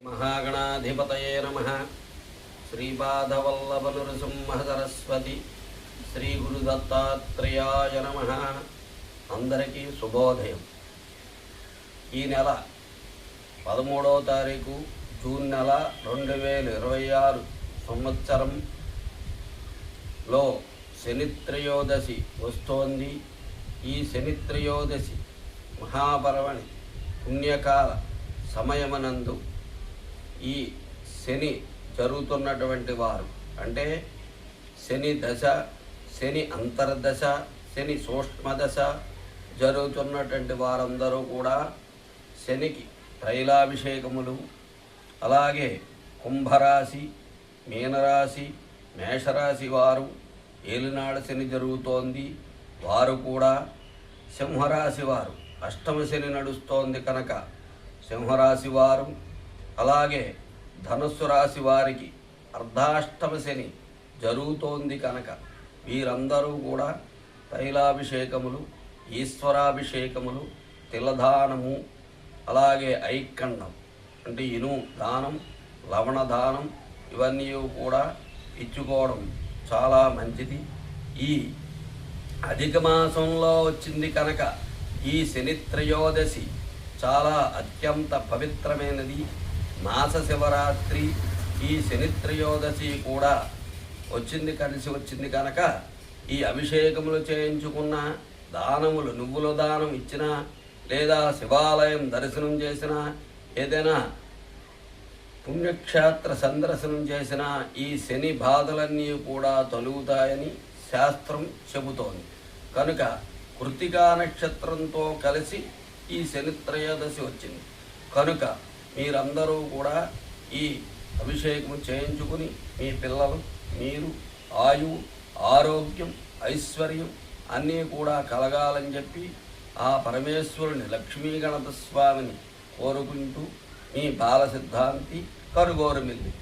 महागणाधिपतये नमः। श्रीपादवल्लभनृसिंह सरस्वती श्री गुरुदत्तात्रेयाय नमः। अंदरिकी शुभोदयं। ఈ నెల 13వ తారీఖు జూన్ నెల 2026 సంవత్సరంలో శని త్రయోదశి వస్తోంది. ఈ శని త్రయోదశి మహాపర్వణి పుణ్యకాల సమయమనందు ఈ శని జరుగుతున్నటువంటి వారు అంటే శని దశ, శని అంతర్దశ, శని సూక్ష్మదశ జరుగుతున్నటువంటి వారందరూ కూడా శనికి తైలాభిషేకములు, అలాగే కుంభరాశి, మీనరాశి, మేషరాశి వారు ఏలినాడు శని జరుగుతోంది. వారు కూడా సింహరాశి వారు అష్టమ శని నడుస్తోంది కనుక సింహరాశి వారు, అలాగే ధనుస్సు రాశి వారికి అర్ధాష్టమ శని జరుగుతోంది కనుక వీరందరూ కూడా తైలాభిషేకములు, ఈశ్వరాభిషేకములు, తిలదానము, అలాగే ఐకండం అంటే ఇను దానం, లవణ దానం ఇవన్నీ కూడా ఇచ్చుకోవడం చాలా మంచిది. ఈ అధిక మాసంలో వచ్చింది కనుక ఈ శని త్రయోదశి చాలా అత్యంత పవిత్రమైనది. మాస శివరాత్రి ఈ శని త్రయోదశి కూడా కలిసి వచ్చింది కనుక ఈ అభిషేకములు చేయించుకున్న, దానములు నువ్వుల దానం ఇచ్చినా, లేదా శివాలయం దర్శనం చేసినా, ఏదైనా పుణ్యక్షేత్ర సందర్శనం చేసినా ఈ శని బాధలన్నీ కూడా తొలుగుతాయని శాస్త్రం చెబుతోంది. కనుక కృత్తికా నక్షత్రంతో కలిసి ఈ శని త్రయోదశి వచ్చింది కనుక మీరందరూ కూడా ఈ అభిషేకం చేయించుకుని మీ పిల్లలు, మీరు ఆయువు, ఆరోగ్యం, ఐశ్వర్యం అన్నీ కూడా కలగాలని చెప్పి ఆ పరమేశ్వరుని లక్ష్మీ గణపతి స్వామిని కోరుకుంటూ మీ బాల సిద్ధాంతి కరుగోరుమిల్లి.